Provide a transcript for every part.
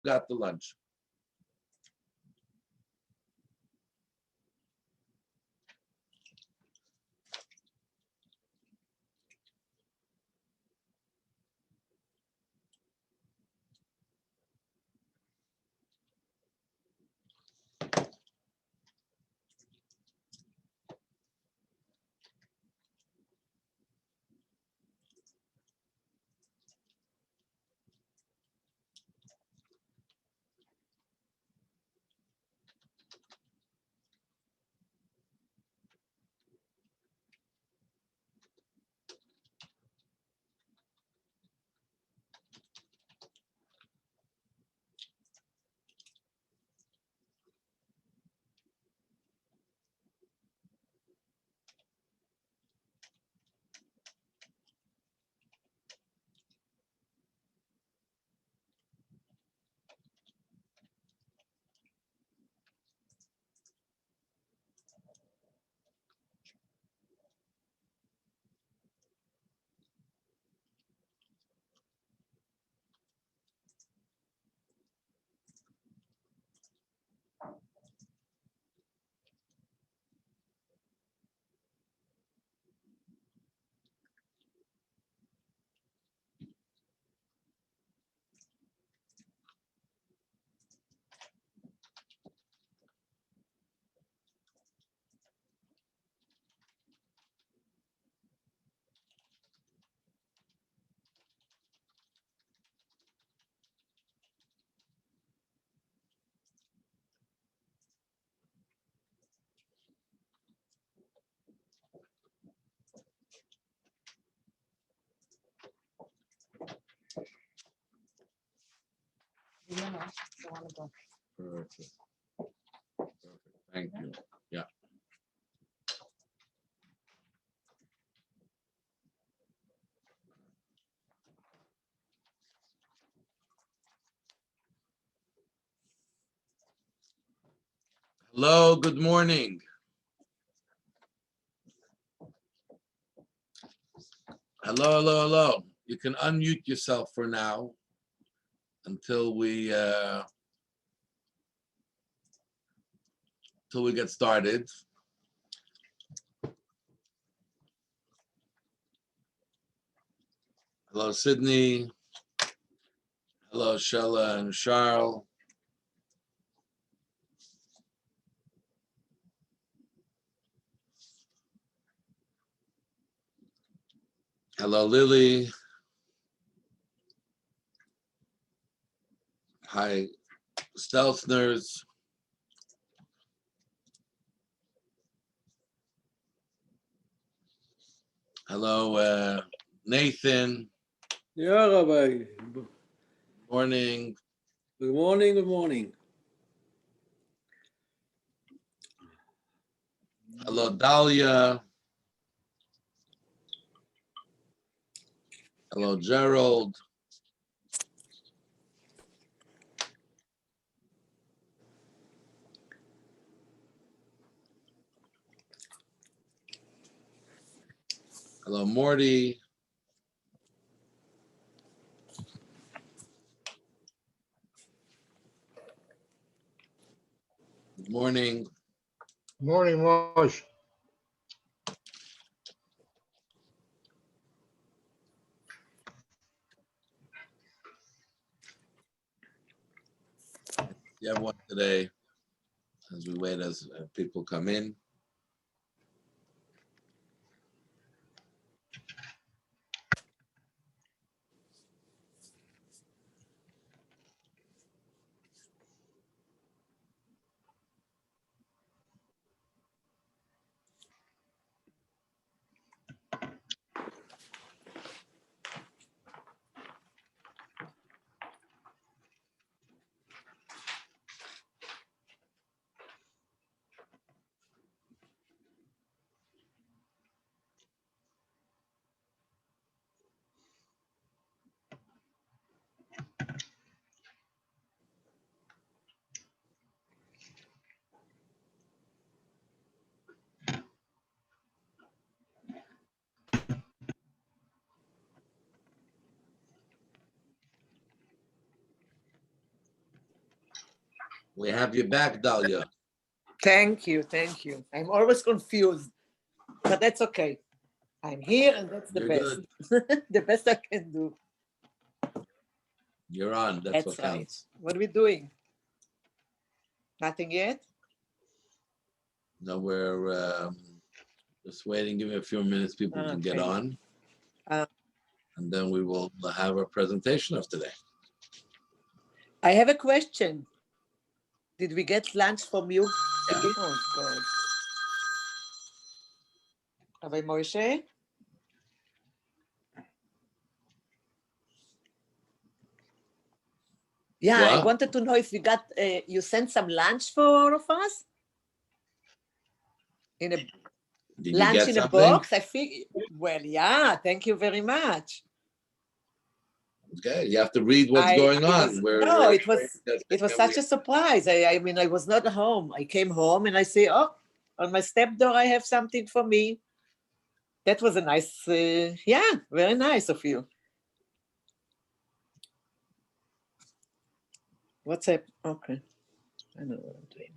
got the lunch. Perfect. Thank you. Yeah. Hello, good morning. Hello, hello, hello. You can unmute yourself for now until we get started. Hello, Sydney. Hello, Shella and Charles. Hello, Lily. Hi, Stelzners. Hello, Nathan. Yeah, Rabbi. Morning. Good morning, good morning. Hello, Dahlia. Hello, Gerald. Hello, Morty. Good morning. Morning, Rosh. You have one today as we wait as people come in. We have you back, Dalia. Thank you, thank you. I'm always confused, but that's okay. I'm here and that's the You're best. good. The best I can do. You're on. That's That's what right. counts. What are we doing? Nothing yet? No, we're just waiting. Give me a few minutes. People can get Okay. on. Uh, And then we will have a presentation of today. I have a question. Did we get lunch from you? Yeah. Oh, God. Rabbi Moshe? Yeah, I What? wanted to know if we got, you sent some lunch for all of us? In a Did you lunch get in something? a box? I think, well, yeah, thank you very much. Okay, you have to read what's going on. No, it was such a surprise. I mean, I was not home. I came home and I say, oh, on my step door, I have something for me. That was a nice, yeah, very nice of you. What's up? Okay. I know what I'm doing.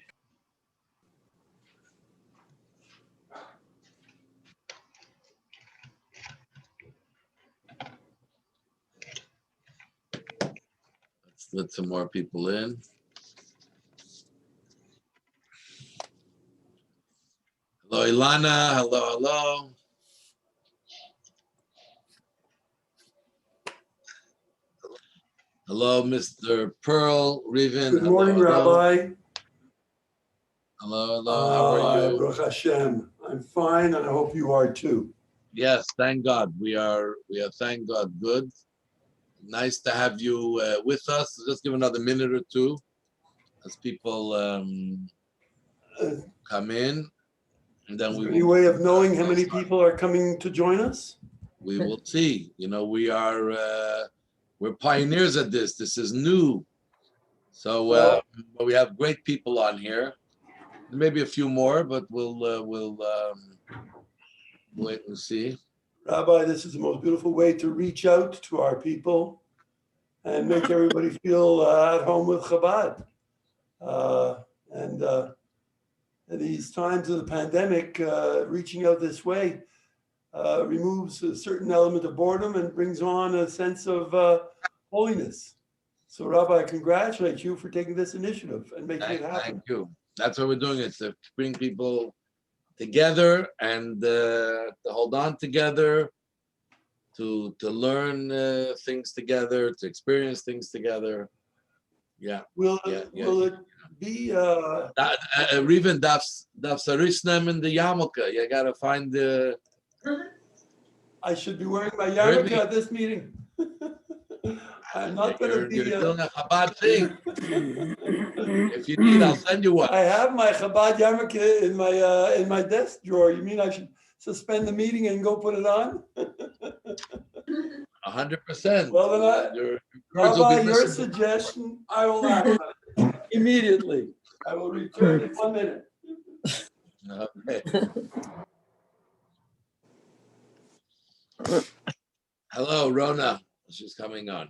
Let's let some more people in. Hello, Ilana. Hello, hello. Hello, Mr. Pearl, Reevin. Good morning, hello. Rabbi. Hello, hello. How are you? Baruch Hashem. I'm fine, and I hope you are too. Yes, thank God. We are, thank God, good. Nice to have you with us. Just give another minute or two as people come in, and then Is we there any will. way of knowing how many people are coming to join us? We will see. You know, we're pioneers at this. This is new, so but we have great people on here. Maybe a few more, but we'll wait and see. Rabbi, this is the most beautiful way to reach out to our people and make everybody feel at home with Chabad. In these times of the pandemic, reaching out this way removes a certain element of boredom and brings on a sense of holiness. So, Rabbi, I congratulate you for taking this initiative and making it happen. Thank you. That's what we're doing. It's to bring people together and to hold on together, to learn things together, to experience things together. Yeah. Will Yeah, it be? Reevin darfst Arish nehmen the yarmulke. You gotta find the. I should be wearing my Heard me? yarmulke at this meeting. I'm not going to be. You're doing a Chabad thing. If you need, I'll send you one. I have my Chabad yarmulke in my desk drawer. You mean I should suspend the meeting and go put it on? 100%. Well, then Your words will Rabbi, be your listened to. suggestion, I will act on it immediately. I will return in 1 minute. Okay. Hello, Rona. She's coming on.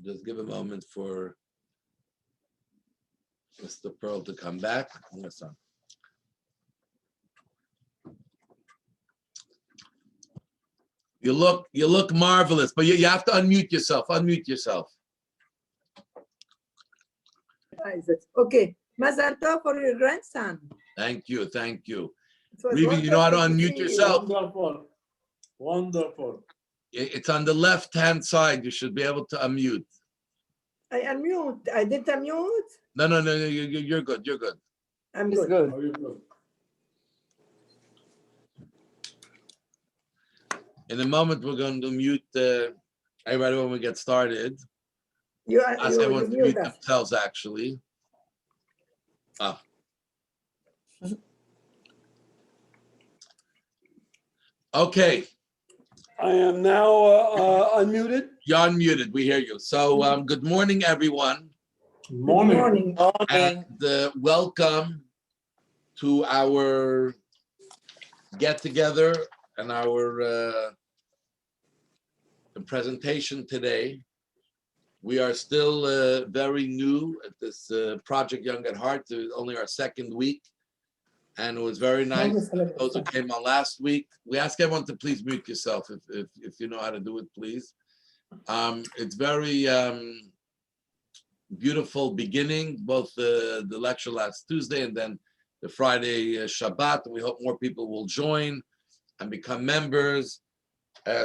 Just give a moment for Mr. Pearl to come back. Listen. You look marvelous, but you have to unmute yourself. Unmute yourself. Okay. Mazal tov for your grandson. Thank you. Thank you. It was Reevin, you know how to wonderful unmute see you. yourself? Wonderful. Wonderful. It's on the left-hand side. You should be able to unmute. I unmute. I didn't unmute. No. You're good. You're good. I'm It's good. good. How you doing? In a moment, we're going to mute everybody when we get started. You Ask everyone to mute mute us. themselves, actually. Okay, I am now unmuted. you're unmuted. We hear you. So, good morning, everyone, Good Good morning. morning. Morning. and welcome to our get together and our presentation today. We are still very new at this Project Young at Heart. It's only our second week, and it was very nice. Those who came on last week, we ask everyone to please mute yourself if you know how to do it, please. It's very beautiful beginning, both the lecture last Tuesday and then the Friday Shabbat. We hope more people will join and become members.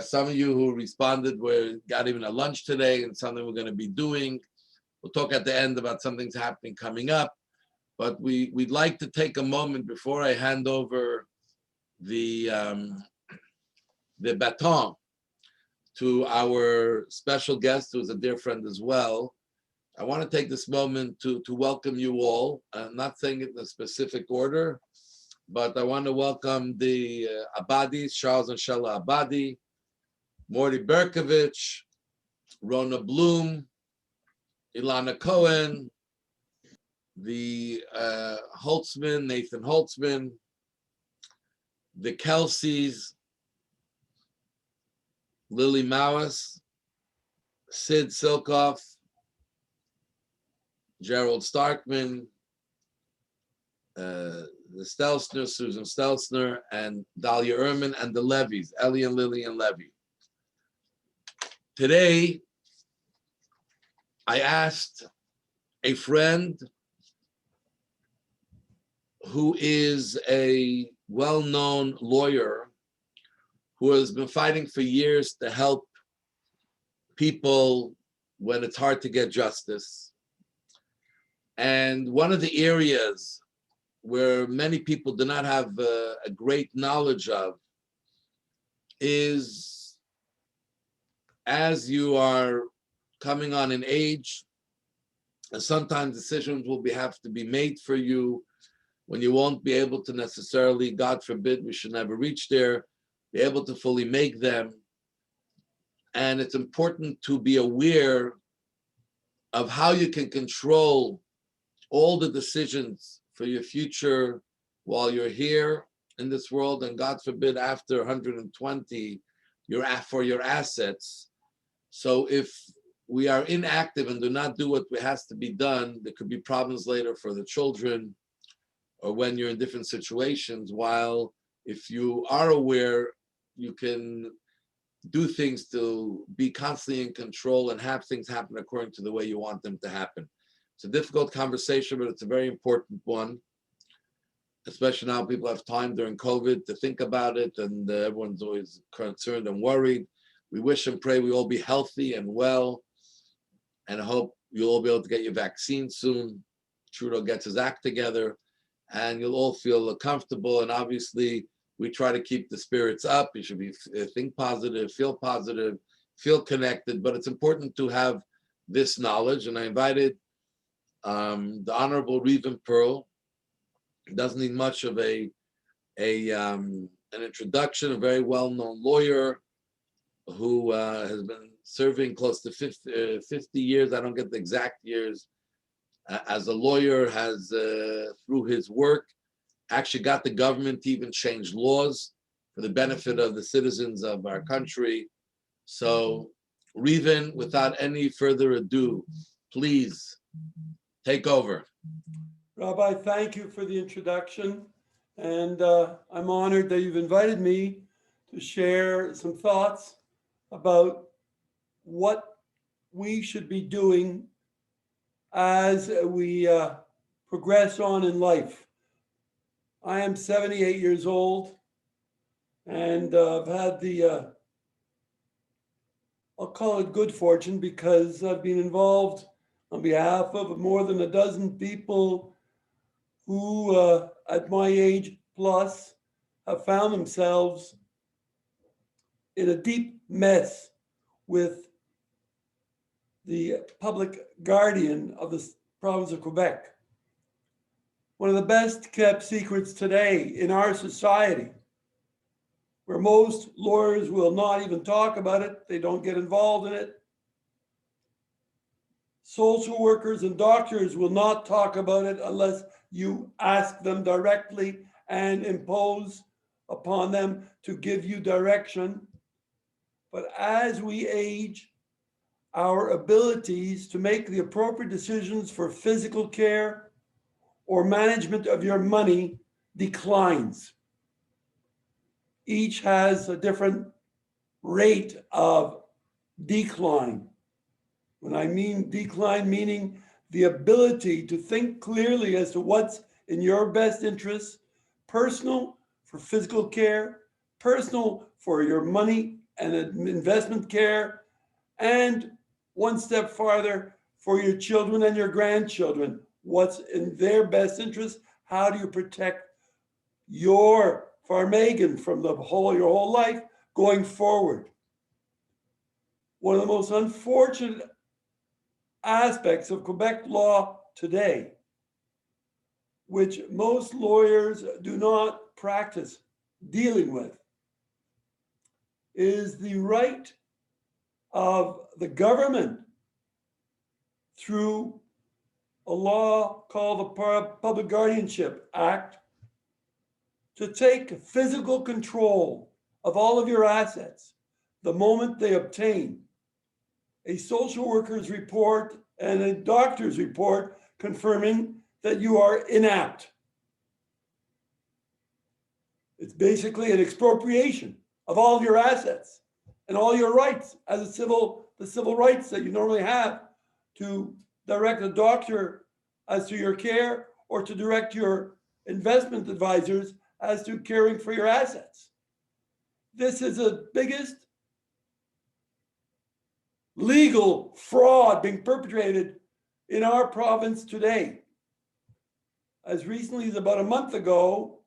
Some of you who responded got even a lunch today and something we're going to be doing. We'll talk at the end about something's happening coming up. But we'd like to take a moment before I hand over the baton to our special guest, who's a dear friend as well. I want to take this moment to welcome you all. I'm not saying it in a specific order, but I want to welcome the Abadis, Charles and Shella Abadi, Morty Berkovich, Rona Bloom, Ilana Cohen, the Holtzman, Nathan Holtzman, the Kelseys, Lily Mauis, Sid Silkoff, Gerald Starkman, the Stelzner, Susan Stelzner, and Dahlia Ehrman, and the Levies, Ellie and Lillian Levy. Today, I asked a friend who is a well-known lawyer who has been fighting for years to help people when it's hard to get justice. And one of the areas where many people do not have a great knowledge of is, as you are coming on in age, and sometimes decisions will have to be made for you when you won't be able to necessarily, God forbid, we should never reach there, be able to fully make them. And it's important to be aware of how you can control all the decisions for your future while you're here in this world, and God forbid, after 120, for your assets. So if we are inactive and do not do what has to be done, there could be problems later for the children or when you're in different situations. While if you are aware, you can do things to be constantly in control and have things happen according to the way you want them to happen. It's a difficult conversation, but it's a very important one, especially now people have time during COVID to think about it, and everyone's always concerned and worried. We wish and pray we all be healthy and well, and I hope you'll all be able to get your vaccine soon. Trudeau gets his act together, and you'll all feel comfortable. And obviously, we try to keep the spirits up. You should think positive, feel connected. But it's important to have this knowledge. And I invited the Honorable Reevin Pearl. He doesn't need much of an introduction. A very well-known lawyer who has been serving close to 50 years. I don't get the exact years. As a lawyer, has through his work actually got the government to even change laws for the benefit of the citizens of our country. So, Reevin, without any further ado, please take over. Rabbi, thank you for the introduction. And I'm honored that you've invited me to share some thoughts about what we should be doing as we progress on in life. I am 78 years old, and I've had the, I'll call it good fortune, because I've been involved on behalf of more than a dozen people who, at my age plus, have found themselves in a deep mess with the public guardian of the province of Quebec. One of the best kept secrets today in our society, where most lawyers will not even talk about it, they don't get involved in it. Social workers and doctors will not talk about it unless you ask them directly and impose upon them to give you direction. But as we age, our abilities to make the appropriate decisions for physical care or management of your money declines. Each has a different rate of decline. When I mean decline, meaning the ability to think clearly as to what's in your best interest, personal for physical care, personal for your money and investment care, and one step farther for your children and your grandchildren. What's in their best interest? How do you protect your farmagan from your whole life going forward? One of the most unfortunate aspects of Quebec law today, which most lawyers do not practice dealing with, is the right of the government through a law called the Public Guardianship Act to take physical control of all of your assets the moment they obtain a social worker's report and a doctor's report confirming that you are inapt. It's basically an expropriation of all of your assets and all your rights as the civil rights that you normally have to direct a doctor as to your care or to direct your investment advisors as to caring for your assets. This is the biggest legal fraud being perpetrated in our province today. As recently as about a month ago,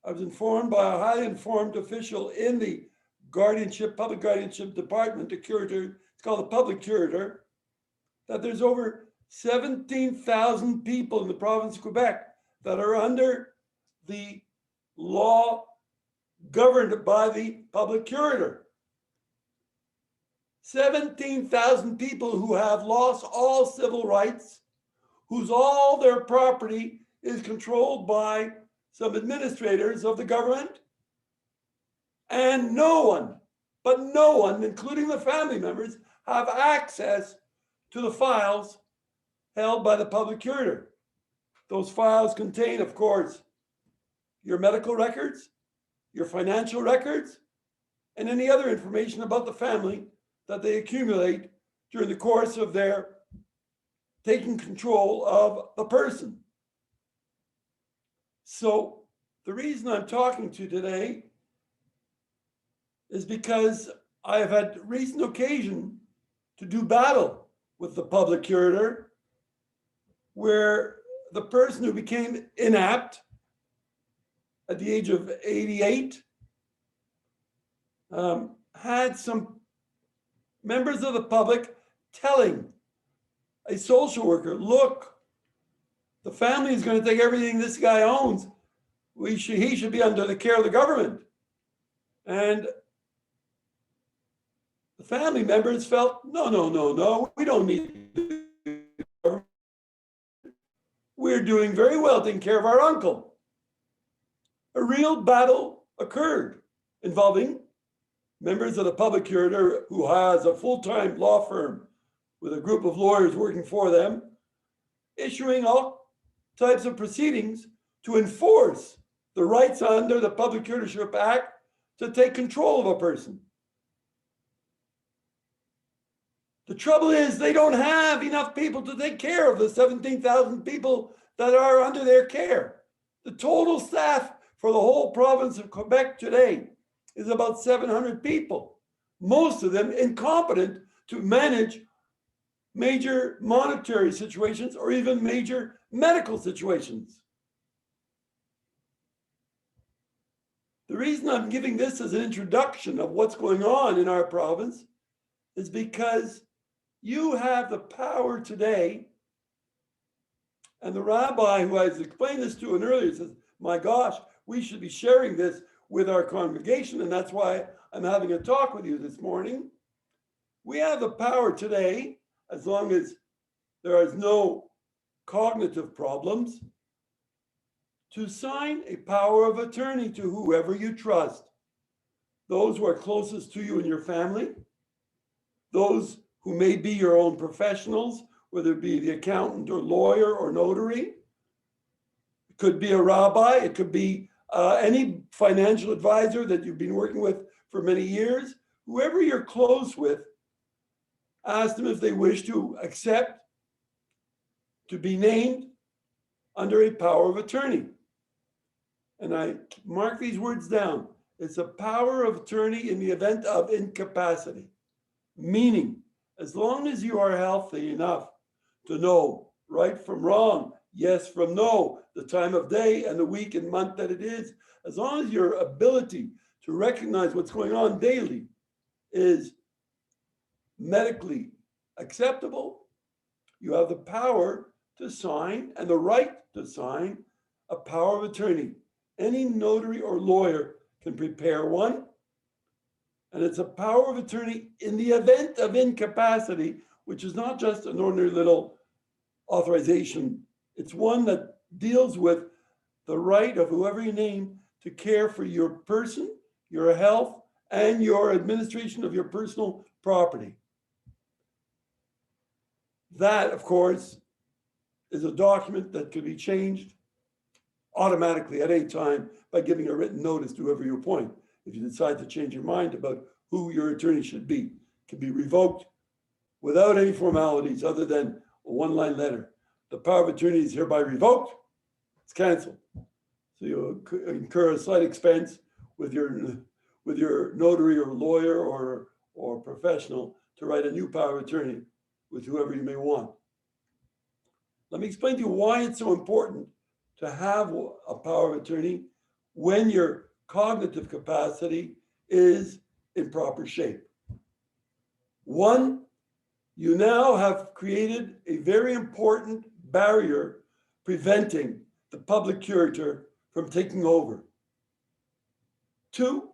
I was informed by a highly informed official in the public guardianship department, the curator, it's called the public curator, that there's over 17,000 people in the province of Quebec that are under the law governed by the public curator. 17,000 people who have lost all civil rights, whose all their property is controlled by some administrators of the government, and no one, including the family members, have access to the files held by the public curator. Those files contain, of course, your medical records, your financial records, and any other information about the family that they accumulate during the course of their taking control of the person. So the reason I'm talking to you today is because I have had recent occasion to do battle with the public curator, where the person who became inapt at the age of 88 had some members of the public telling a social worker, look, the family is going to take everything this guy owns. He should be under the care of the government. And the family members felt, no, we don't need the government. We're doing very well taking care of our uncle. A real battle occurred involving members of the public curator, who has a full-time law firm with a group of lawyers working for them, issuing all types of proceedings to enforce the rights under the Public Curatorship Act to take control of a person. The trouble is they don't have enough people to take care of the 17,000 people that are under their care. The total staff for the whole province of Quebec today is about 700 people, most of them incompetent to manage major monetary situations or even major medical situations. The reason I'm giving this as an introduction of what's going on in our province is because you have the power today. And the rabbi who I explained this to earlier says, my gosh, we should be sharing this with our congregation. And that's why I'm having a talk with you this morning. We have the power today, as long as there is no cognitive problems, to sign a power of attorney to whoever you trust. Those who are closest to you in your family, those who may be your own professionals, whether it be the accountant or lawyer or notary. It could be a rabbi, it could be any financial advisor that you've been working with for many years. Whoever you're close with, ask them if they wish to accept to be named under a power of attorney. And I mark these words down. It's a power of attorney in the event of incapacity, meaning as long as you are healthy enough to know right from wrong, yes from no, the time of day and the week and month that it is, as long as your ability to recognize what's going on daily is medically acceptable, you have the power to sign and the right to sign a power of attorney. Any notary or lawyer can prepare one, and it's a power of attorney in the event of incapacity, which is not just an ordinary little authorization. It's one that deals with the right of whoever you name to care for your person, your health, and your administration of your personal property. That, of course, is a document that could be changed automatically at any time by giving a written notice to whoever you appoint. If you decide to change your mind about who your attorney should be, it can be revoked without any formalities other than a one-line letter. The power of attorney is hereby revoked. It's canceled. So you incur a slight expense with your notary or lawyer or professional to write a new power of attorney with whoever you may want. Let me explain to you why it's so important to have a power of attorney when your cognitive capacity is in proper shape. One, you now have created a very important barrier preventing the public curator from taking over. Two,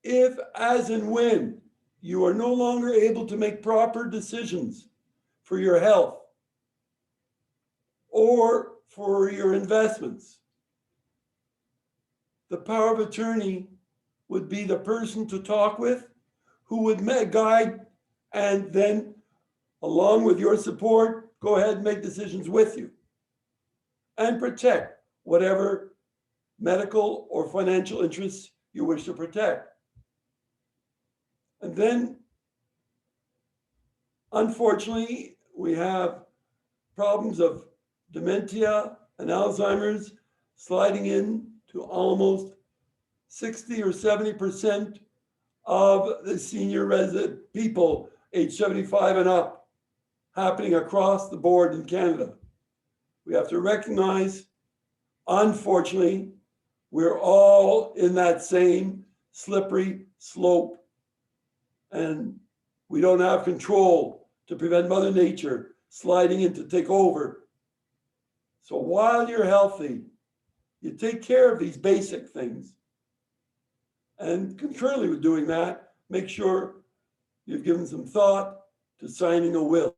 if, as and when you are no longer able to make proper decisions for your health or for your investments, the power of attorney would be the person to talk with who would guide and then, along with your support, go ahead and make decisions with you and protect whatever medical or financial interests you wish to protect. And then, unfortunately, we have problems of dementia and Alzheimer's sliding in to almost 60 or 70% of the senior resident people age 75 and up, happening across the board in Canada. We have to recognize, unfortunately, we're all in that same slippery slope, and we don't have control to prevent Mother Nature sliding in to take over. So while you're healthy, you take care of these basic things. And concurrently with doing that, make sure you've given some thought to signing a will.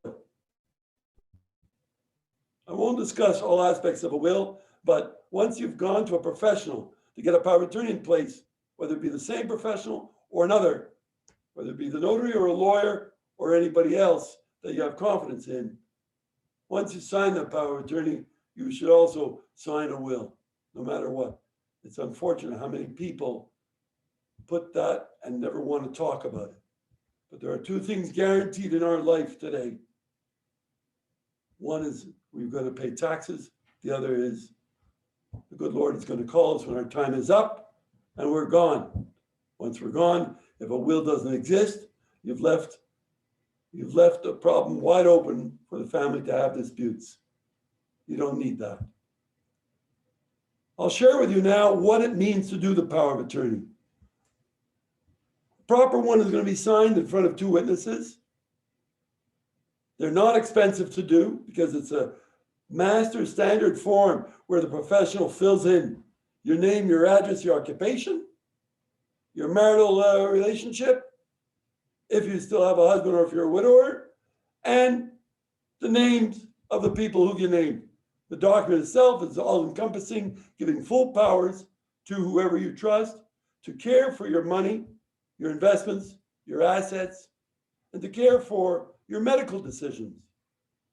I won't discuss all aspects of a will, but once you've gone to a professional to get a power of attorney in place, whether it be the same professional or another, whether it be the notary or a lawyer or anybody else that you have confidence in, once you sign that power of attorney, you should also sign a will, no matter what. It's unfortunate how many people put that and never want to talk about it. But there are two things guaranteed in our life today. One is we're going to pay taxes. The other is the good Lord is going to call us when our time is up and we're gone. Once we're gone, if a will doesn't exist, you've left a problem wide open for the family to have disputes. You don't need that. I'll share with you now what it means to do the power of attorney. Proper one is going to be signed in front of 2 witnesses. They're not expensive to do because it's a master standard form where the professional fills in your name, your address, your occupation, your marital relationship, if you still have a husband or if you're a widower, and the names of the people who you named. The document itself is all-encompassing, giving full powers to whoever you trust to care for your money, your investments, your assets, and to care for your medical decisions,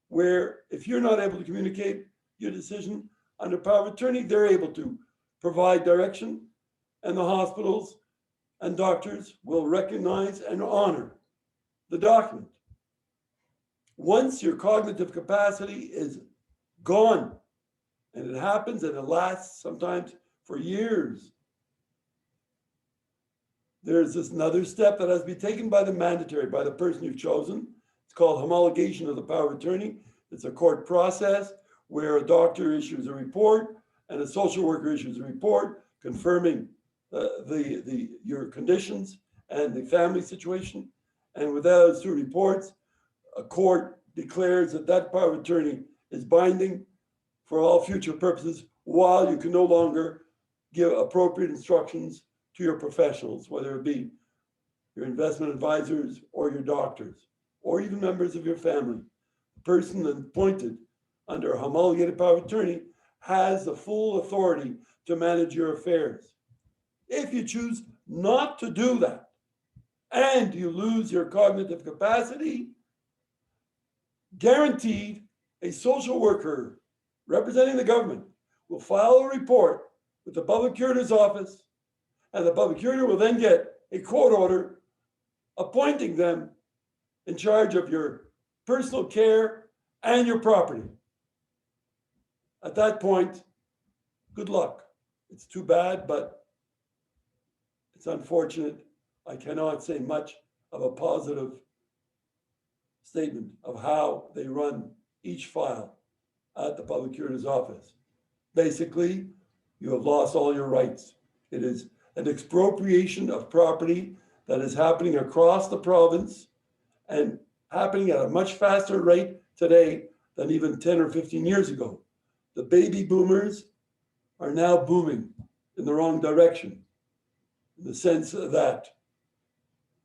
where if you're not able to communicate your decision under power of attorney, they're able to provide direction, and the hospitals and doctors will recognize and honor the document. Once your cognitive capacity is gone, and it happens and it lasts sometimes for years, there's this another step that has to be taken by the mandatory, by the person you've chosen. It's called homologation of the power of attorney. It's a court process where a doctor issues a report and a social worker issues a report confirming your conditions and the family situation. And with those 2 reports, a court declares that that power of attorney is binding for all future purposes, while you can no longer give appropriate instructions to your professionals, whether it be your investment advisors or your doctors, or even members of your family. The person appointed under a homologated power of attorney has the full authority to manage your affairs. If you choose not to do that, and you lose your cognitive capacity, guaranteed a social worker representing the government will file a report with the public curator's office, and the public curator will then get a court order appointing them in charge of your personal care and your property. At that point, good luck. It's too bad, but it's unfortunate. I cannot say much of a positive statement of how they run each file at the public curator's office. Basically, you have lost all your rights. It is an expropriation of property that is happening across the province and happening at a much faster rate today than even 10 or 15 years ago. The baby boomers are now booming in the wrong direction, in the sense that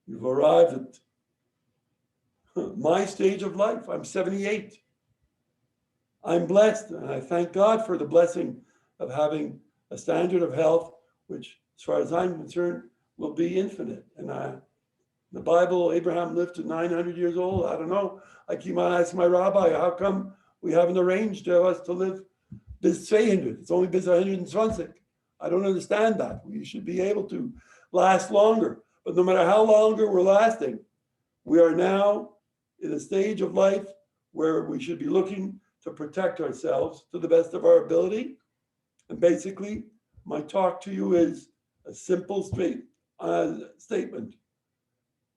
you've arrived at my stage of life. I'm 78. I'm blessed, and I thank God for the blessing of having a standard of health, which, as far as I'm concerned, will be infinite. And the Bible, Abraham lived to 900 years old. I don't know. I keep on asking my rabbi, how come we haven't arranged us to live bis 200? It's only bis 120. I don't understand that. We should be able to last longer. But no matter how longer we're lasting, we are now in a stage of life where we should be looking to protect ourselves to the best of our ability. And basically, my talk to you is a simple statement.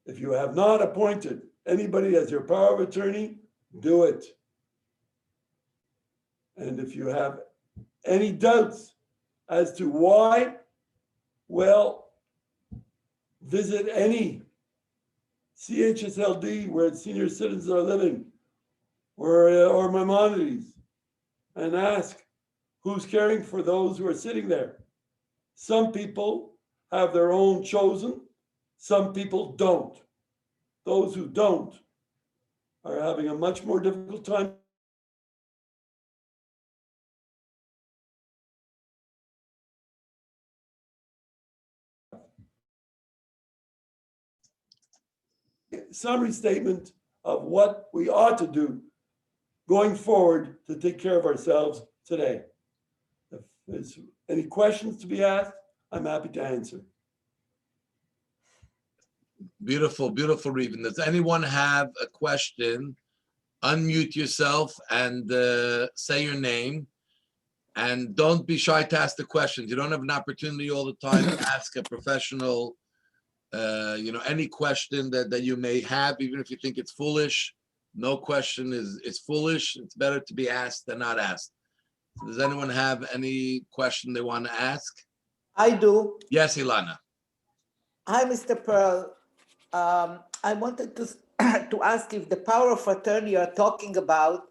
If you have not appointed anybody as your power of attorney, do it. And if you have any doubts as to why, well, visit any CHSLD where senior citizens are living, or Maimonides, and ask who's caring for those who are sitting there. Some people have their own chosen, some people don't. Those who don't are having a much more difficult time. Summary statement of what we ought to do going forward to take care of ourselves today. If there's any questions to be asked, I'm happy to answer. Beautiful, beautiful, Reevin. Does anyone have a question? Unmute yourself and say your name. And don't be shy to ask the questions. You don't have an opportunity all the time to ask a professional, any question that you may have, even if you think it's foolish. No question is foolish. It's better to be asked than not asked. Does anyone have any question they want to ask? I do. Yes, Ilana. Hi, Mr. Pearl. I wanted to, to ask if the power of attorney you're talking about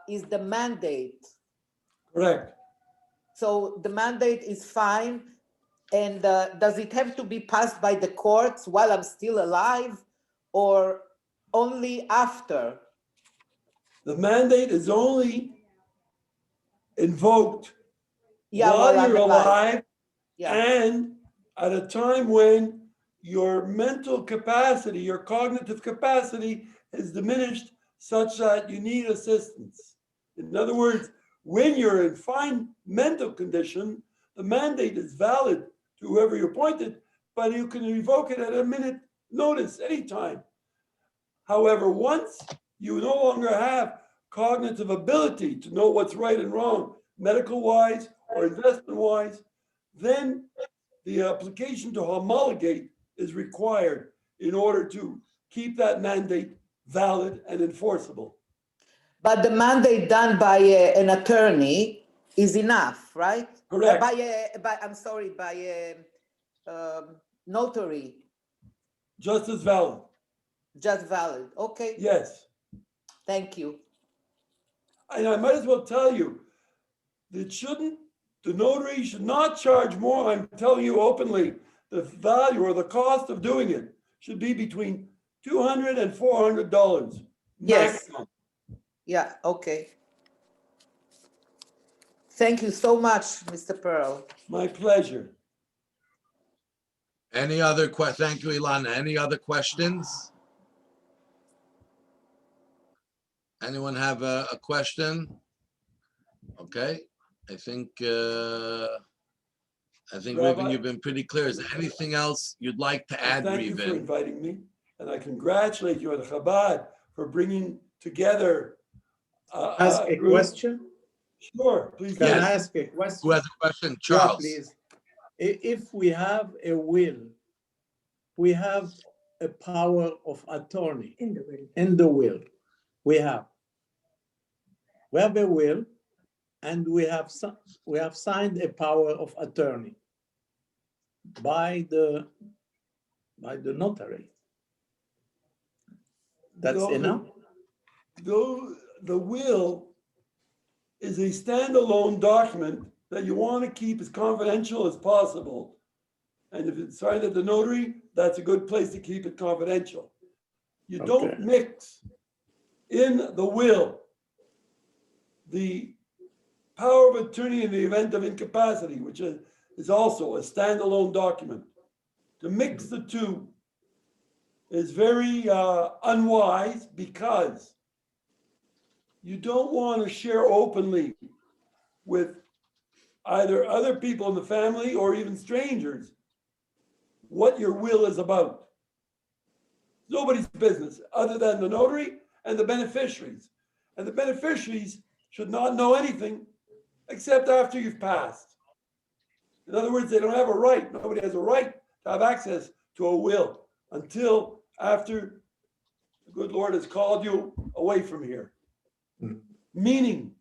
is the mandate. Correct. So the mandate is fine. And does it have to be passed by the courts while I'm still alive or only after? The mandate is only invoked Yeah, while I'm you're alive Yeah. and at a time when your mental capacity, your cognitive capacity is diminished such that you need assistance. In other words, when you're in fine mental condition, the mandate is valid to whoever you appointed, but you can revoke it at a minute notice anytime. However, once you no longer have cognitive ability to know what's right and wrong, medical wise or investment wise, then the application to homologate is required in order to keep that mandate valid and enforceable. But the mandate done by an attorney is enough, right? Correct. By a notary, Just as valid. just valid. Okay, Yes. thank you. And I might as well tell you, the notary should not charge more. I'm telling you openly, the value or the cost of doing it should be between $200 and $400 Yes. maximum. Yeah, okay. Thank you so much, Mr. Pearl. My pleasure. Any other thank you, Ilana. Any other questions? Anyone have a question? Okay, I think Reevin, you've been pretty clear. Is there anything else you'd like to add, Thank you for Reevin? inviting me, and I congratulate you at Chabad for bringing together. Ask a group. question? Sure, please. Can Yes. I ask a question? Who has a question? Yeah, Charles. please. If we have a will, we have a power of attorney In the will. in the will. We have a will, and we have signed a power of attorney by the notary. That's enough. Though the will is a standalone document that you want to keep as confidential as possible. And if it's signed at the notary, that's a good place to keep it confidential. You don't Okay. mix in the will the power of attorney in the event of incapacity, which is also a standalone document. To mix the two is very unwise because you don't want to share openly with either other people in the family or even strangers what your will is about. Nobody's business other than the notary and the beneficiaries. And the beneficiaries should not know anything except after you've passed. In other words, they don't have a right. Nobody has a right to have access to a will until after the good Lord has called you away from here. Meaning,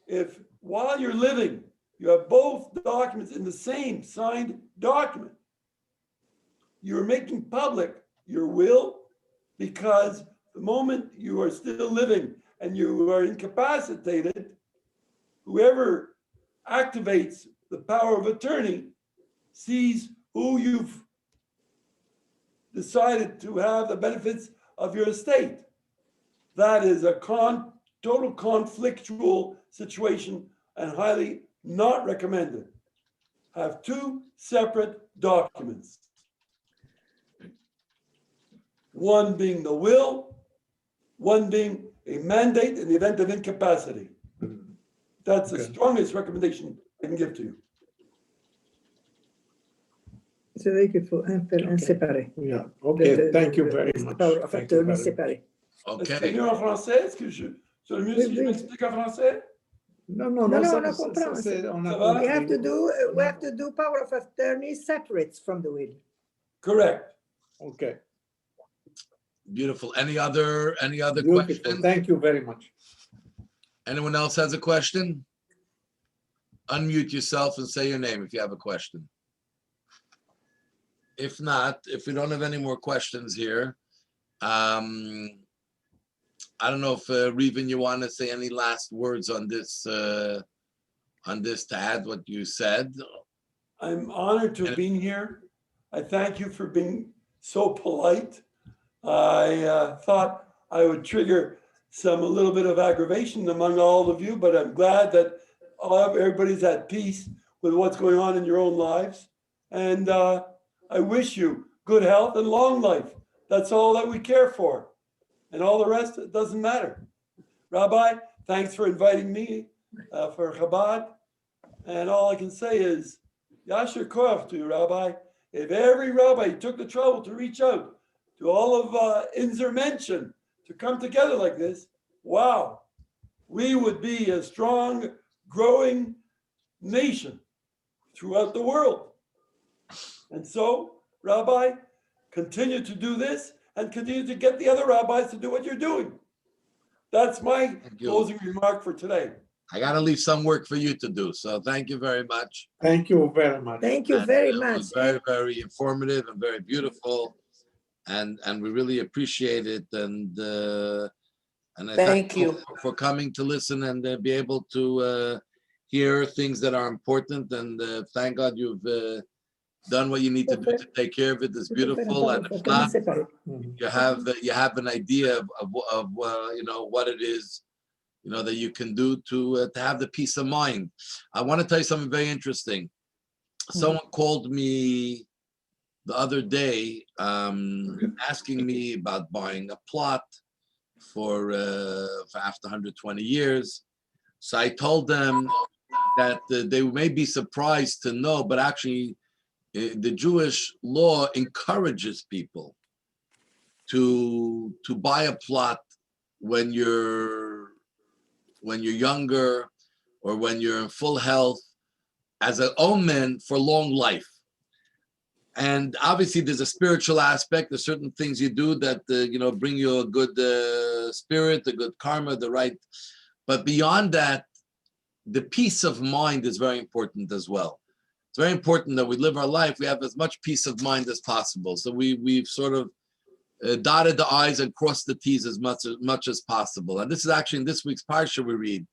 if while you're living, you have both documents in the same signed document, you're making public your will because the moment you are still living and you are incapacitated, whoever activates the power of attorney sees who you've decided to have the benefits of your estate. That is a total conflictual situation and highly not recommended. Have two separate documents. One being the will, one being a mandate in the event of incapacity. That's the Okay. strongest recommendation I can give to you. C'est vrai qu'il faut un séparé. Yeah. Okay. Thank you very The much. power of Thank you attorney very much. séparé. Est-ce que c'est Okay. mieux en français? Est-ce que c'est le mieux si je Oui. m'explique en français? Non, Non, ça, on comprend. on a Ça va? We have compris. to do power of attorney separate from the will. Correct. Okay. Beautiful. Any other Beautiful. questions? Thank you very much. Anyone else has a question? Unmute yourself and say your name if you have a question. If not, if we don't have any more questions here, I don't know if Reevin, you want to say any last words on this to add what you said. I'm honored to have been here. I thank you for being so polite. I thought I would trigger a little bit of aggravation among all of you, but I'm glad that everybody's at peace with what's going on in your own lives. And I wish you good health and long life. That's all that we care for. And all the rest, it doesn't matter. Rabbi, thanks for inviting me for Chabad. And all I can say is, Yasher Koach to you, Rabbi. If every rabbi took the trouble to reach out to all of Inzer Mention to come together like this, wow, we would be a strong, growing nation throughout the world. And so, Rabbi, continue to do this and continue to get the other rabbis to do what you're doing. That's my closing remark for today. I got to leave some work for you to do. So thank you very much. Thank you very much. Thank you very It much. was very, very informative and very beautiful. And we really appreciate it. And I Thank you. for coming to listen and be able to hear things that are important. And thank God you've done what you need to do to take care of it. It's beautiful. And if not, you have an idea of you know, what it is, you know, that you can do to have the peace of mind. I want to tell you something very interesting. Someone called me the other day asking me about buying a plot for after 120 years. So I told them that they may be surprised to know, but actually the Jewish law encourages people to buy a plot when you're younger or when you're in full health as an omen for long life. And obviously there's a spiritual aspect. There's certain things you do that you know, bring you a good spirit, a good karma, the right. But beyond that, the peace of mind is very important as well. It's very important that we live our life, we have as much peace of mind as possible. So we've sort of dotted the I's and crossed the T's as much as possible. And this is actually in this week's parsha we read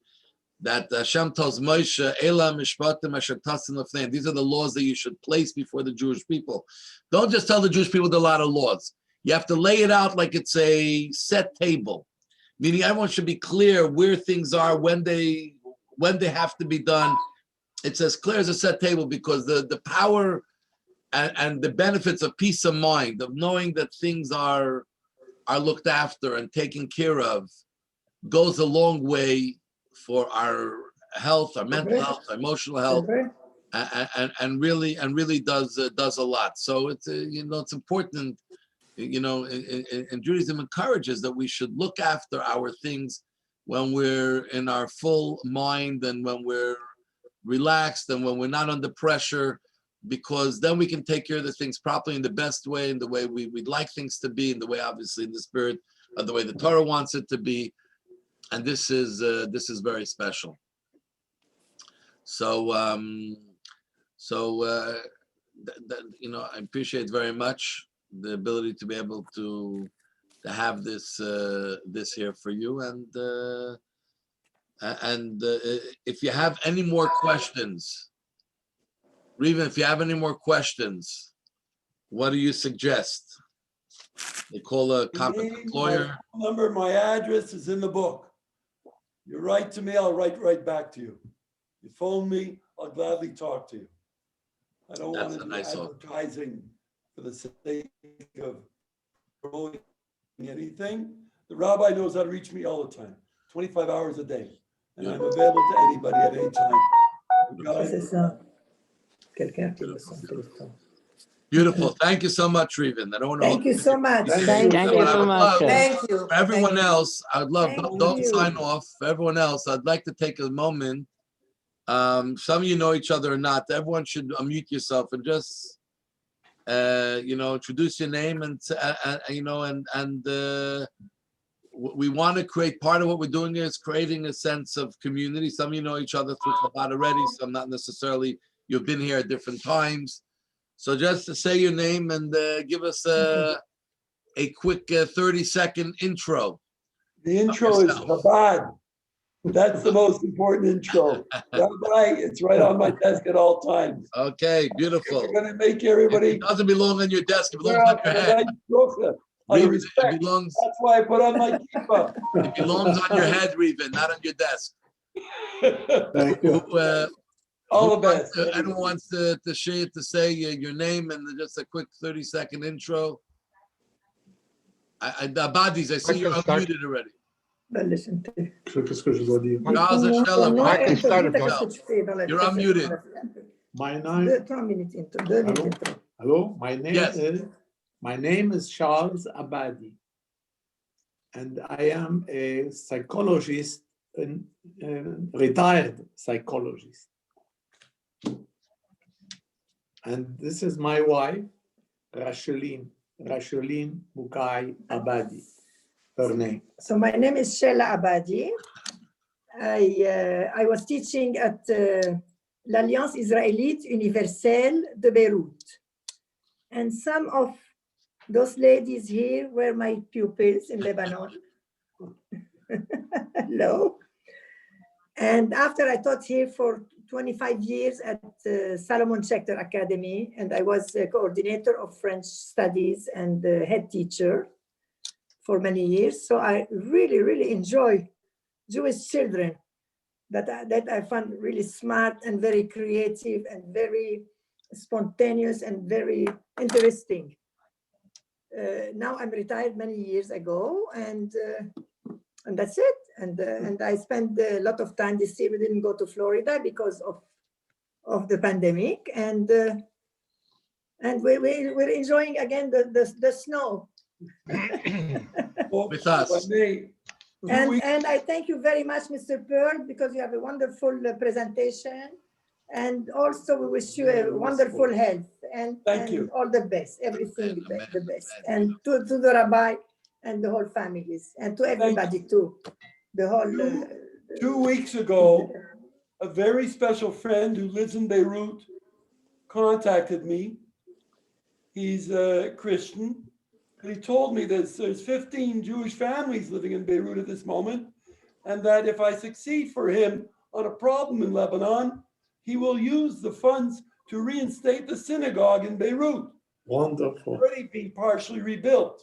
that Hashem tells Moshe, Ela mishpatim asher tasim lefneim. These are the laws that you should place before the Jewish people. Don't just tell the Jewish people there are a lot of laws. You have to lay it out like it's a set table, meaning everyone should be clear where things are, when they have to be done. It's as clear as a set table, because the power and the benefits of peace of mind, of knowing that things are looked after and taken care of, goes a long way for our health, our mental health, our emotional health, and really does a lot. So it's you know, it's important. You know, and Judaism encourages that we should look after our things when we're in our full mind and when we're relaxed and when we're not under pressure, because then we can take care of the things properly in the best way, in the way we'd like things to be, in the way, obviously, in the spirit of the way the Torah wants it to be. And this is very special. So you know, I appreciate very much the ability to be able to have this here for you. And if you have any more questions, Reevin, if you have any more questions, what do you suggest? They call a competent lawyer. My number, my address is in the book. You write to me, I'll write right back to you. You phone me, I'll gladly talk to you. I don't want to do advertising for the sake of promoting anything. The rabbi knows how to reach me all the time, 25 hours a day. And I'm available to anybody at any time. Beautiful. Thank you so much, Reevin. I don't want to. Thank you so much. Thank you so much. Thank you. For everyone else, I'd love, Thank don't you. sign off. For everyone else, I'd like to take a moment. Some of you know each other or not. Everyone should unmute yourself and just, you know, introduce your name and you know, and we want to create, part of what we're doing is creating a sense of community. Some of you know each other through Chabad already, some not necessarily. You've been here at different times. So just to say your name and give us a quick 30-second intro. The intro is yourself. Chabad. That's the most important intro. Rabbi, it's right on my desk at all times. Okay, beautiful. We're going to make everybody. It doesn't belong on your desk, it belongs wear on out your a head. nice brocha out of Reevin, respect. it belongs, That's why I put on my kippah. it belongs on your head, Reevin, not on your desk. Thank you. All the best. Anyone wants to share, to say your name and just a quick 30-second intro? Abadis, I see you're can start. unmuted already. Listen to. Qu'est-ce que je dois dire? Charles and Shella, I can start it, You're unmuted. My name. 3 minutes intro. 2 minutes Hello? intro. Hello, Yes. my name is Charles Abadi, and I am a psychologist, retired psychologist. And this is my wife, Rasheline Mukai Abadi, her name. So my name is Shella Abadi. I was teaching at l'Alliance Israélite Universelle de Beirut. And some of those ladies here were my pupils in Lebanon. Hello. And after I taught here for 25 years at Salomon Schechter Academy, and I was a coordinator of French studies and head teacher for many years. So I really, really enjoy Jewish children that I found really smart and very creative and very spontaneous and very interesting. Now I'm retired many years ago, and that's it. And I spent a lot of time this year. We didn't go to Florida because of the pandemic, and we're enjoying again the snow. With us. And I thank you very much, Mr. Pearl, because you have a wonderful presentation. And also we wish you a wonderful health and all the best, everything the best. And to the rabbi and the whole families, and to everybody too. The whole 2 weeks ago, a very special friend who lives in Beirut contacted me. He's a Christian. And he told me that there's 15 Jewish families living in Beirut at this moment, and that if I succeed for him on a problem in Lebanon, he will use the funds to reinstate the synagogue in Beirut. Wonderful. Already being partially rebuilt.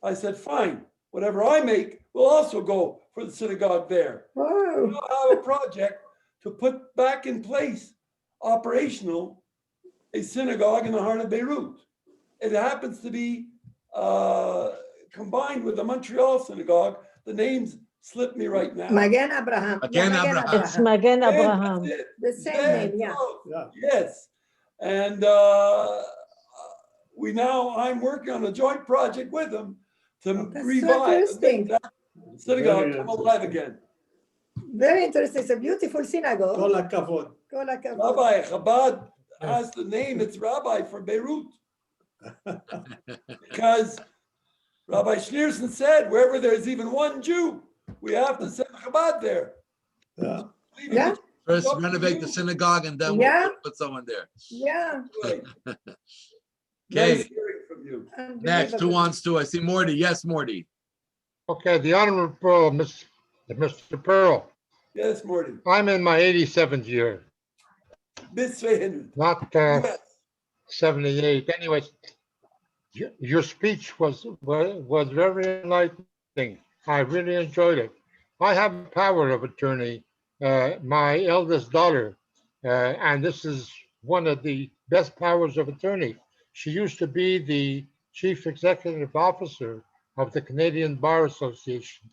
I said, fine, whatever I make will also go for the synagogue there. wow. I have a project to put back in place, operational, a synagogue in the heart of Beirut. It happens to be combined with the Montreal synagogue. The names slip me right now. Magen Abraham. Magen Abraham. It's Magen And Abraham. that's it. The same Very name, yeah. close. Yeah. Yes. And I'm working on a joint project with them to That's so revive interesting. that synagogue Very come alive interesting. again. Very interesting. It's a beautiful synagogue. Kol hakavod. Kol hakavod. Rabbi Chabad has the name, it's Rabbi for Beirut. Because Rabbi Schneerson said, wherever there's even one Jew, we have to send Chabad there. Yeah. Yeah. First renovate the synagogue and then Yeah. we'll put someone there. Yeah. Right. Okay. Nice hearing from you. Next, who wants to? I see Morty. Yes, Morty. Okay, the Honorable Mr. Pearl, Yes, Morty. I'm in my 87th year, Mitzvah not Yes. 78. Anyways, your speech was very enlightening. I really enjoyed it. I have power of attorney, my eldest daughter, and this is one of the best powers of attorney. She used to be the chief executive officer of the Canadian Bar Association,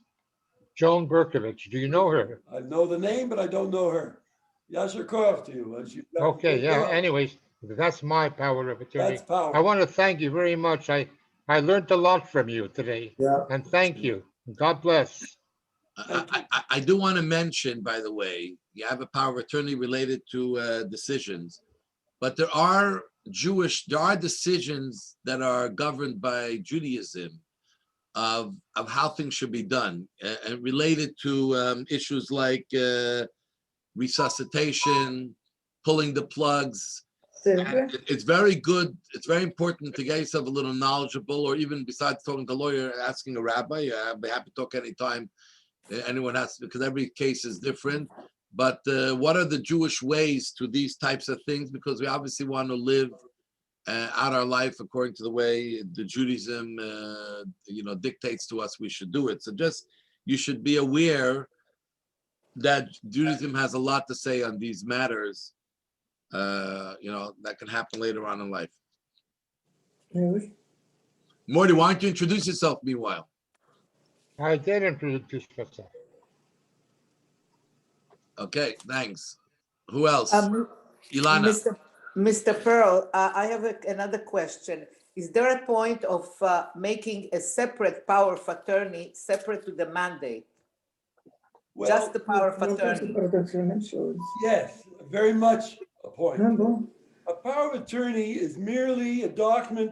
Joan Berkovich. Do you know her? I know the name, but I don't know her. Yasher Koach to you. Okay, yeah. Anyways, that's my power of attorney. That's power. I want to thank you very much. I learned a lot from you today, Yeah. and thank you. God bless. I do want to mention, by the way, you have a power of attorney related to decisions, but there are decisions that are governed by Judaism of how things should be done, and related to issues like resuscitation, pulling the plugs. And it's very good. It's very important to get yourself a little knowledgeable, or even besides talking to a lawyer, asking a rabbi. I'd be happy to talk anytime. Anyone has, because every case is different. But what are the Jewish ways to these types of things? Because we obviously want to live out our life according to the way the Judaism, dictates to us we should do it. So just, you should be aware that Judaism has a lot to say on these matters, that can happen later on in life. Morty, why don't you introduce yourself meanwhile? I did introduce myself. Okay, thanks. Who else? Ilana. Mr. Pearl, I have another question. Is there a point of making a separate power of attorney separate to the mandate? Well, Just the power of attorney. yes, very much a point. A power of attorney is merely a document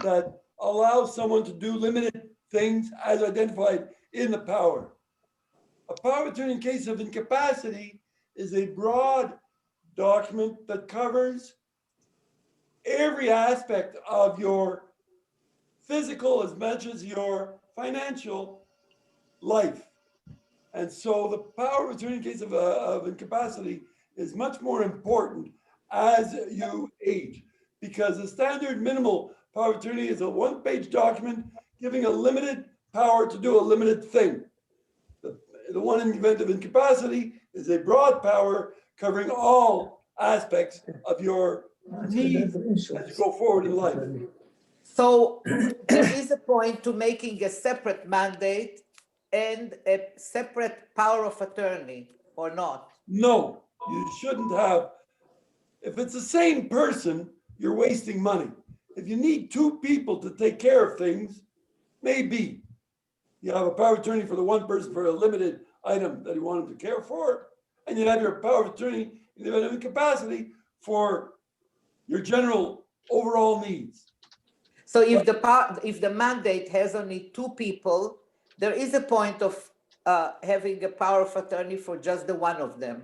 that allows someone to do limited things as identified in the power. A power of attorney in case of incapacity is a broad document that covers every aspect of your physical as much as your financial life. And so the power of attorney in case of incapacity is much more important as you age, because the standard minimal power of attorney is a one-page document giving a limited power to do a limited thing. The one in the event of incapacity is a broad power covering all aspects of your needs as you go forward in life. So there is a point to making a separate mandate and a separate power of attorney, or not? No, you shouldn't have. If it's the same person, you're wasting money. If you need two people to take care of things, maybe you have a power of attorney for the one person for a limited item that you want him to care for, and you have your power of attorney in the event of incapacity for your general overall needs. So if the mandate has only two people, there is a point of having a power of attorney for just the one of them.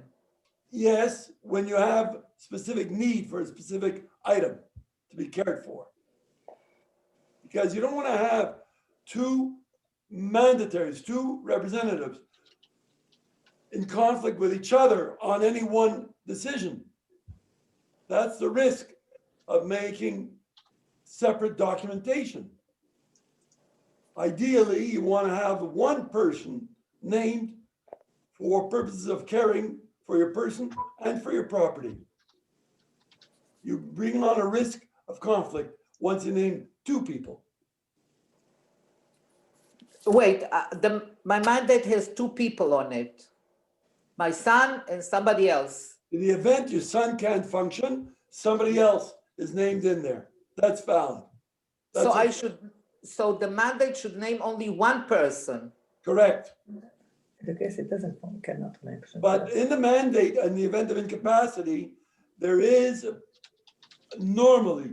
Yes, when you have specific need for a specific item to be cared for. Because you don't want to have two mandataries, two representatives in conflict with each other on any one decision. That's the risk of making separate documentation. Ideally, you want to have one person named for purposes of caring for your person and for your property. You bring on a risk of conflict once you name two people. Wait, my mandate has two people on it. My son and somebody else. In the event your son can't function, somebody else is named in there. That's valid. That's So the mandate should name only one person. correct. In case it cannot mention. But in the mandate, in the event of incapacity, there is normally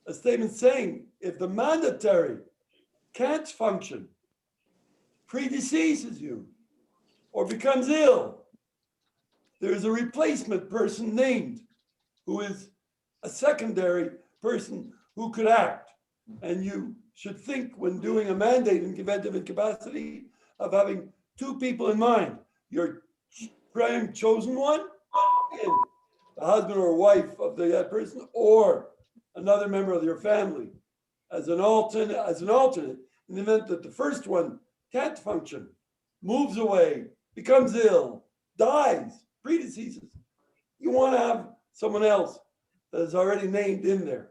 a statement saying if the mandatory can't function, predeceases you, or becomes ill, there's a replacement person named who is a secondary person who could act. And you should think when doing a mandate in the event of incapacity of having two people in mind. Your prime chosen one, the husband or wife of that person, or another member of your family as an alternate in the event that the first one can't function, moves away, becomes ill, dies, predeceases. You want to have someone else that is already named in there.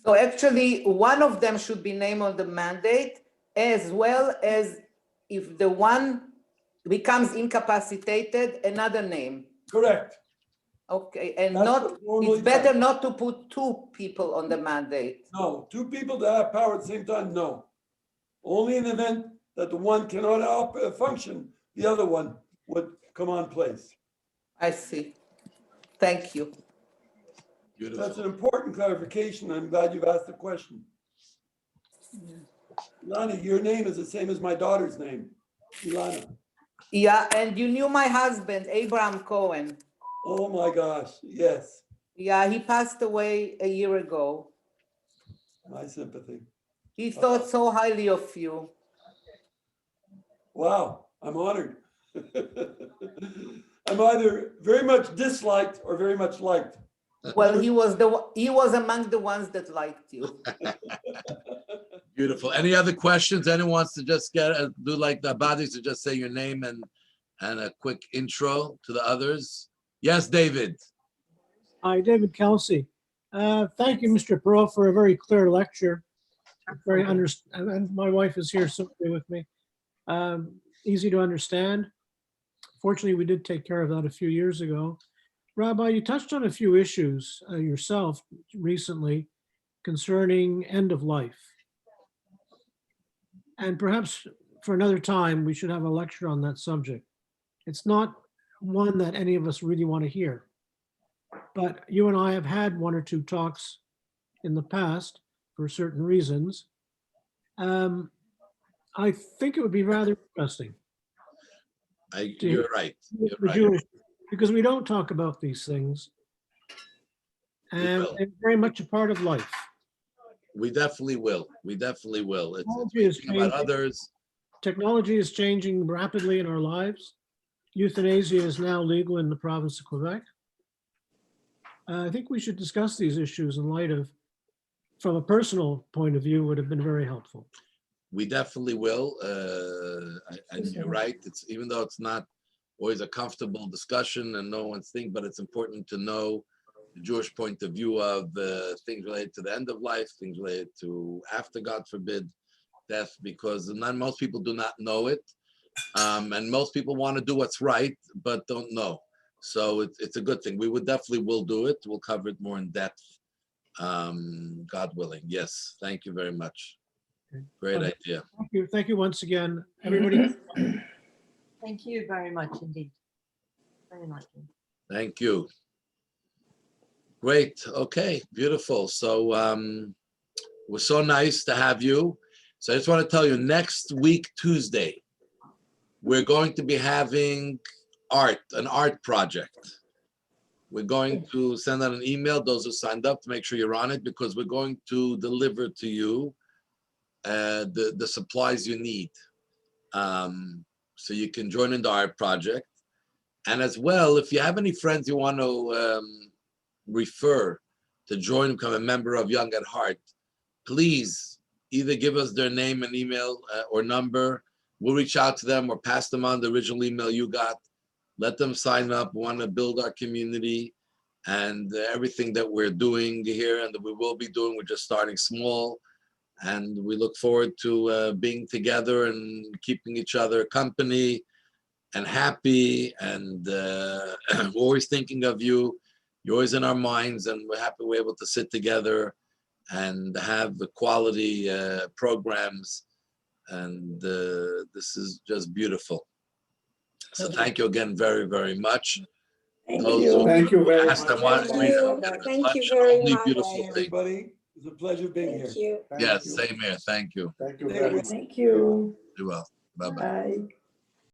So actually, one of them should be named on the mandate, as well as if the one becomes incapacitated, another name. Correct. Okay, and That's it's better not to put two people on the mandate. No, two people that have power at the same time, no. Only in the event that the one cannot function, the other one would come on place. I see. Thank you. Beautiful. That's an important clarification. I'm glad you've asked the question. Ilana, your name is the same as my daughter's name, Ilana. Yeah, and you knew my husband, Abraham Cohen. Oh my gosh, yes, Yeah, he passed away a year ago. my sympathy. He thought so highly of you. Wow, I'm honored. I'm either very much disliked or very much liked. Well, he was among the ones that liked you. Beautiful. Any other questions? Anyone wants to just do like the Abadis to just say your name and a quick intro to the others? Yes, David. Hi, David Kelsey. Thank you, Mr. Pearl, for a very clear lecture. Very and my wife is here simply with me. Easy to understand. Fortunately, we did take care of that a few years ago. Rabbi, you touched on a few issues yourself recently concerning end of life. And perhaps for another time, we should have a lecture on that subject. It's not one that any of us really want to hear. But you and I have had one or two talks in the past for certain reasons. I think it would be rather interesting. You're right. You're right. Jewish, because we don't talk about these things. And will. it's very much a part of life. We definitely will. We definitely will. It's Technology is thinking about changing. others. Technology is changing rapidly in our lives. Euthanasia is now legal in the province of Quebec. I think we should discuss these issues in light of, from a personal point of view, would have been very helpful. We definitely will. And you're right. It's even though it's not always a comfortable discussion and no one's thinking, but it's important to know the Jewish point of view of things related to the end of life, things related to after, God forbid, death, because not most people do not know it. And most people want to do what's right, but don't know. So it's a good thing. We would definitely will do it. We'll cover it more in depth, God willing. Yes, thank you very much. Great idea. Thank you once again, everybody. Thank you very much indeed. Very much. Thank you. Great. Okay, beautiful. So it was so nice to have you. So I just want to tell you, next week, Tuesday, we're going to be having an art project. We're going to send out an email, those who signed up, to make sure you're on it, because we're going to deliver to you the supplies you need. So you can join in the art project. And as well, if you have any friends you want to refer to join, become a member of Young at Heart, please either give us their name and email or number. We'll reach out to them or pass them on the original email you got. Let them sign up. We want to build our community and everything that we're doing here and that we will be doing. We're just starting small. And we look forward to being together and keeping each other company and happy. And we're always thinking of you. You're always in our minds, and we're happy we're able to sit together and have the quality programs. And this is just beautiful. So thank you again very, very much. Thank Those you. who Thank you very asked them much. what Thank you. Thank you very only much. beautiful thing. Everybody, it's a pleasure being here. Thank you. Yes, same here. Thank you. Thank you very much. Thank you. Be well. Bye-bye. Bye.